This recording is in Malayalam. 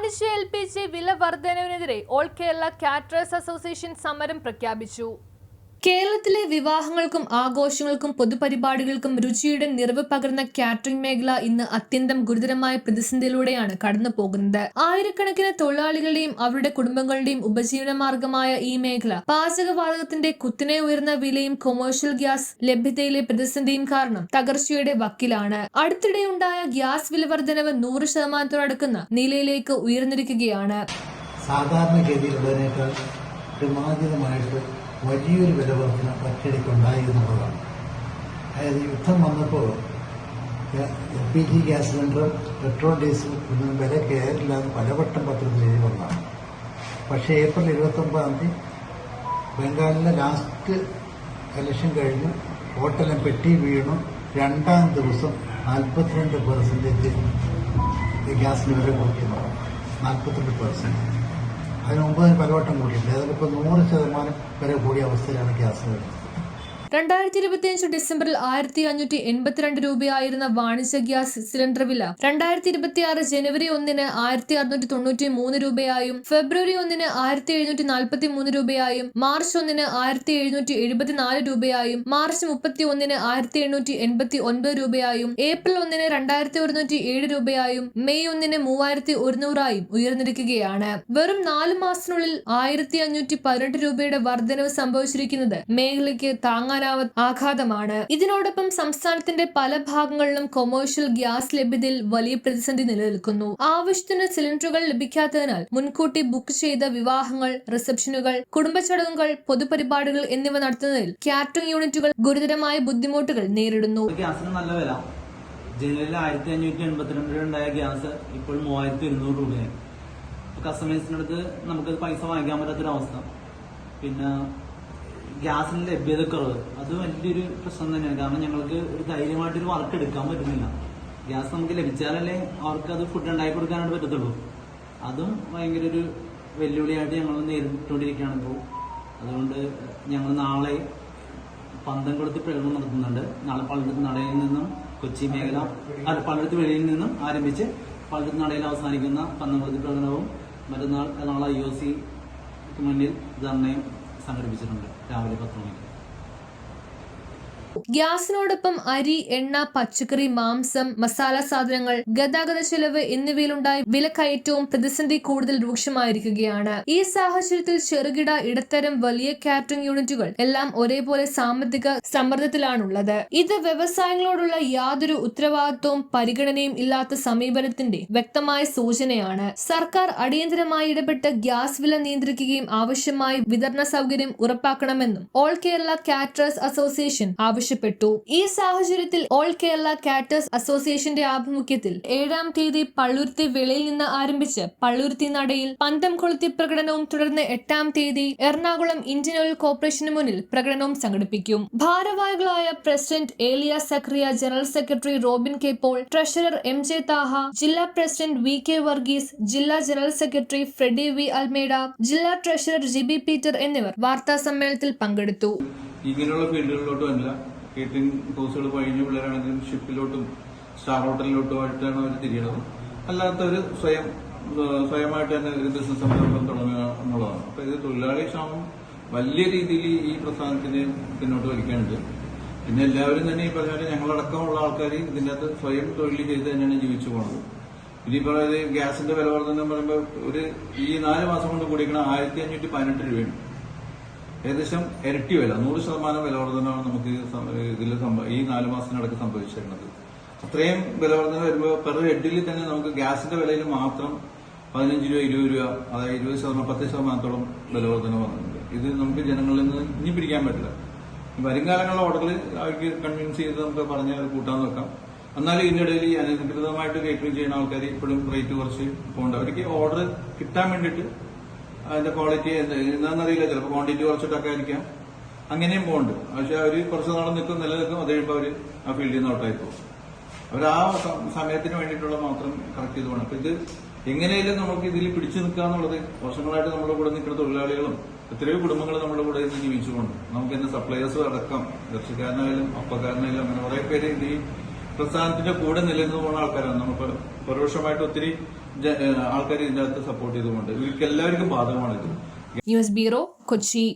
വാണിജ്യ LPG വില വർധനവിനെതിരെ ഓൾ കേരള കാറ്ററേഴ്സ് അസോസിയേഷൻ സമരം പ്രഖ്യാപിച്ചു. കേരളത്തിലെ വിവാഹങ്ങൾക്കും ആഘോഷങ്ങൾക്കും പൊതുപരിപാടികൾക്കും രുചിയുടെ നിറവ് പകർന്ന കാറ്ററിംഗ് മേഖല ഇന്ന് അത്യന്തം ഗുരുതരമായ പ്രതിസന്ധിയിലൂടെയാണ് കടന്നു പോകുന്നത്. ആയിരക്കണക്കിന് തൊഴിലാളികളുടെയും അവരുടെ കുടുംബങ്ങളുടെയും ഉപജീവന മാർഗമായ ഈ മേഖല പാചകവാതകത്തിന്റെ കുത്തനെ ഉയർന്ന വിലയും കൊമേഴ്ഷ്യൽ ഗ്യാസ് ലഭ്യതയിലെ പ്രതിസന്ധിയും കാരണം തകർച്ചയുടെ വക്കിലാണ്. അടുത്തിടെയുണ്ടായ ഗ്യാസ് വില വർധനവ് 100% നിലയിലേക്ക് ഉയർന്നിരിക്കുകയാണ്. സാധാരണഗതിയിലുള്ളതിനേക്കാൾ വലിയൊരു വില വർധന ഒറ്റയടിക്കുണ്ടായി എന്നുള്ളതാണ്. അതായത് യുദ്ധം വന്നപ്പോൾ LPG gas cylinder, petrol, diesel ഒന്നും വില കയറില്ലാതെ പലവട്ടം പത്രത്തിൽ എഴുതി വന്നതാണ്. പക്ഷേ ഏപ്രിൽ 29 ബംഗാളിലെ ലാസ്റ്റ് ഇലക്ഷൻ കഴിഞ്ഞു, വോട്ടെല്ലാം പെട്ടി വീണു. രണ്ടാം ദിവസം 42% ഗ്യാസിന് വില കുറയ്ക്കുന്നതാണ്. 42%. അതിന് മുമ്പ് പലവട്ടം കൂടിയിട്ടുണ്ട്. അതിലിപ്പോൾ 100% വരെ കൂടിയ അവസ്ഥയിലാണ് ഗ്യാസ് വരുന്നത്. 2025 ഡിസംബറിൽ 1582 രൂപയായിരുന്ന വാണിജ്യ ഗ്യാസ് സിലിണ്ടർ വില 2026 ജനുവരി 1 1693 രൂപയായും ഫെബ്രുവരി 1 1743 രൂപയായും മാർച്ച് 1 1774 രൂപയായും മാർച്ച് 31 1789 രൂപയായും ഏപ്രിൽ 1 2107 രൂപയായും മെയ് 1 3100 ഉയർന്നിരിക്കുകയാണ്. വെറും 4 മാസത്തിനുള്ളിൽ 1518 രൂപയുടെ വർധനവ് സംഭവിച്ചിരിക്കുന്നത് മേഖലയ്ക്ക് താങ്ങാനാവാത്ത ആഘാതമാണ്. ഇതിനോടൊപ്പം സംസ്ഥാനത്തിന്റെ പല ഭാഗങ്ങളിലും കൊമേഴ്ഷ്യൽ ഗ്യാസ് ലഭ്യതയിൽ വലിയ പ്രതിസന്ധി നിലനിൽക്കുന്നു. ആവശ്യത്തിന് സിലിണ്ടറുകൾ ലഭിക്കാത്തതിനാൽ മുൻകൂട്ടി ബുക്ക് ചെയ്ത വിവാഹങ്ങൾ, റിസപ്ഷനുകൾ, കുടുംബച്ചടങ്ങുകൾ, പൊതുപരിപാടികൾ എന്നിവ നടത്തുന്നതിൽ കാറ്ററിംഗ് യൂണിറ്റുകൾ ഗുരുതരമായ ബുദ്ധിമുട്ടുകൾ നേരിടുന്നു. ഗ്യാസിന് നല്ല വില. ജനുവരിയിൽ 1582 രൂപ ഉണ്ടായ ഗ്യാസ് ഇപ്പോൾ 3200 രൂപയായി. കസ്റ്റമേഴ്സിന്റെ അടുത്ത് നമുക്ക് പൈസ വാങ്ങിക്കാൻ പറ്റാത്തൊരവസ്ഥ. പിന്നെ ഗ്യാസിന് ലഭ്യത കുറവ്, അത് വലിയൊരു പ്രശ്നം തന്നെയാണ്. കാരണം ഞങ്ങൾക്ക് ഒരു ധൈര്യമായിട്ടൊരു വർക്ക് എടുക്കാൻ പറ്റുന്നില്ല. ഗ്യാസ് നമുക്ക് ലഭിച്ചാലല്ലേ അവർക്ക് അത് ഫുഡ് ഉണ്ടാക്കി കൊടുക്കാനായിട്ട് പറ്റത്തുള്ളൂ. അതും ഭയങ്കര ഒരു വെല്ലുവിളിയായിട്ട് ഞങ്ങൾ നേരിട്ടുകൊണ്ടിരിക്കുകയാണ് ഇപ്പോൾ. അതുകൊണ്ട് ഞങ്ങൾ നാളെ പന്തംകുളത്ത് പ്രകടനം നടത്തുന്നുണ്ട്. നാളെ പള്ളിടത്ത് നടയിൽ നിന്നും കൊച്ചി മേഖല പള്ളിടത്ത് വെളിയിൽ നിന്നും ആരംഭിച്ച് പള്ളിടത്ത് നടയിൽ അവസാനിക്കുന്ന പന്തംകുളത്ത് പ്രകടനവും മറ്റന്നാൾ നാളെ IOC മുന്നിൽ ധർണയും സംഘടിപ്പിച്ചിട്ടുണ്ട് രാവിലെ 10 മണിക്ക്. ഗ്യാസിനോടൊപ്പം അരി, എണ്ണ, പച്ചക്കറി, മാംസം, മസാല സാധനങ്ങൾ, ഗതാഗത ചെലവ് എന്നിവയിലുണ്ടായ വിലക്കയറ്റവും പ്രതിസന്ധി കൂടുതൽ രൂക്ഷമായിരിക്കുകയാണ്. ഈ സാഹചര്യത്തിൽ ചെറുകിട, ഇടത്തരം, വലിയ കാറ്ററിംഗ് യൂണിറ്റുകൾ എല്ലാം ഒരേപോലെ സാമ്പത്തിക സമ്മർദ്ദത്തിലാണുള്ളത്. ഇത് വ്യവസായങ്ങളോടുള്ള യാതൊരു ഉത്തരവാദിത്വവും പരിഗണനയും ഇല്ലാത്ത സമീപനത്തിന്റെ വ്യക്തമായ സൂചനയാണ്. സർക്കാർ അടിയന്തരമായി ഇടപെട്ട് ഗ്യാസ് വില നിയന്ത്രിക്കുകയും ആവശ്യമായ വിതരണ സൗകര്യം ഉറപ്പാക്കണമെന്നും ഓൾ കേരള കാറ്ററേഴ്സ് അസോസിയേഷൻ ആവശ്യപ്പെട്ടു. ഈ സാഹചര്യത്തിൽ ഓൾ കേരള കാറ്റേഴ്സ് അസോസിയേഷന്റെ ആഭിമുഖ്യത്തിൽ 7-ാം തീയതി പള്ളുരുത്തി വെളിയിൽ നിന്ന് ആരംഭിച്ച് പള്ളുരുത്തി നടയിൽ പന്തംകൊളുത്തി പ്രകടനവും തുടർന്ന് 8-ാം തീയതി എറണാകുളം ഇന്ത്യൻ ഓയിൽ കോർപ്പറേഷന് മുന്നിൽ പ്രകടനവും സംഘടിപ്പിക്കും. ഭാരവാഹികളായ president Eliya Zachariah, general secretary Robin K Paul, treasurer MJ Thaha, ജില്ലാ പ്രസിഡന്റ് VK വർഗീസ്, ജില്ലാ general secretary Freddy V Almeida, ജില്ലാ ട്രഷറർ GB പീറ്റർ എന്നിവർ വാർത്താ സമ്മേളനത്തിൽ പങ്കെടുത്തു. ഇങ്ങനെയുള്ള ഫീൽഡുകളിലോട്ടും അല്ല, കേറ്ററിംഗ് കോഴ്സുകൾ കഴിഞ്ഞ പിള്ളേരാണെങ്കിലും ഷിപ്പിലോട്ടും സ്റ്റാർ ഹോട്ടലിലോട്ടുമായിട്ടാണ് അവർ തിരിയണത്. അല്ലാത്തവർ സ്വയമായിട്ട് തന്നെ ഒരു ബിസിനസ് സംരംഭം തുടങ്ങുക എന്നുള്ളതാണ്. അപ്പൊ ഇത് തൊഴിലാളി ക്ഷാമം വലിയ രീതിയിൽ ഈ പ്രസ്ഥാനത്തിന് പിന്നോട്ട് വലിക്കാനുണ്ട്. പിന്നെ എല്ലാവരും തന്നെ ഈ പറഞ്ഞാൽ ഞങ്ങളടക്കമുള്ള ആൾക്കാർ ഇതിൻ്റെ അകത്ത് സ്വയം തൊഴിൽ ചെയ്ത് തന്നെയാണ് ജീവിച്ചു പോകുന്നത്. ഇനിയിപ്പോൾ ഗ്യാസിന്റെ വില വർധന പറയുമ്പോൾ ഈ 4 മാസം കൊണ്ട് കൂടിയിരിക്കണം 1518 രൂപയാണ്. ഏകദേശം ഇരട്ടി വില, 100% വില വർധനമാണ് നമുക്ക് ഇതിൽ ഈ 4 മാസത്തിനടക്ക് സംഭവിച്ചിരുന്നത്. അത്രയും വില വർധന വരുമ്പോൾ പെർ ഹെഡിൽ തന്നെ നമുക്ക് ഗ്യാസിന്റെ വിലയിൽ മാത്രം 15 രൂപ 20 രൂപ, അതായത് 10% വില വർധന വന്നിട്ടുണ്ട്. ഇത് നമുക്ക് ജനങ്ങളിൽ നിന്ന് ഇനി പിടിക്കാൻ പറ്റില്ല. വരും കാലങ്ങളിലെ ഓർഡറിൽ അവർക്ക് കൺവിൻസ് ചെയ്ത് നമുക്ക് പറഞ്ഞ് കൂട്ടാൻ നോക്കാം. എന്നാലും ഇതിനിടയിൽ ഈ അനധികൃതമായിട്ട് കേറ്ററിംഗ് ചെയ്യുന്ന ആൾക്കാർ ഇപ്പോഴും റേറ്റ് കുറച്ച് പോകേണ്ട, അവർക്ക് ഓർഡർ കിട്ടാൻ വേണ്ടിയിട്ട് അതിന്റെ ക്വാളിറ്റി എന്താണെന്നറിയില്ല, ചിലപ്പോൾ ക്വാണ്ടിറ്റി കുറച്ചിട്ടൊക്കെ ആയിരിക്കാം, അങ്ങനെയും പോകുന്നുണ്ട്. പക്ഷെ അവർ കുറച്ച് നാൾ നിലനിൽക്കും, അത് കഴിയുമ്പോൾ അവർ ആ ഫീൽഡിൽ നിന്ന് ഔട്ടായി പോകും. അവർ ആ സമയത്തിന് വേണ്ടിയിട്ടുള്ള മാത്രം കറക്റ്റ് ചെയ്ത് പോകണം. അപ്പൊ ഇത് എങ്ങനെയായാലും നമുക്ക് ഇതിൽ പിടിച്ചു നിൽക്കുക എന്നുള്ളത് വർഷങ്ങളായിട്ട് നമ്മുടെ കൂടെ നിൽക്കുന്ന തൊഴിലാളികളും എത്രയോ കുടുംബങ്ങൾ നമ്മുടെ കൂടെ ഇന്ന് ജീവിച്ചു പോകുന്നു. നമുക്ക് തന്നെ സപ്ലൈയേഴ്സ് അടക്കം, ഇറച്ചിക്കാരനായാലും അപ്പക്കാരനായാലും അങ്ങനെ കുറെ പേര് ഈ പ്രസ്ഥാനത്തിന്റെ കൂടെ നിലനിന്ന് പോകുന്ന ആൾക്കാരാണ്. നമുക്ക് പരോക്ഷമായിട്ട് ഒത്തിരി ആൾക്കാർ ഇതിനകത്ത് സപ്പോർട്ട് ചെയ്തുകൊണ്ട് ഇവർക്ക് എല്ലാവർക്കും ബാധകമാണിത്. News bureau, Kochi.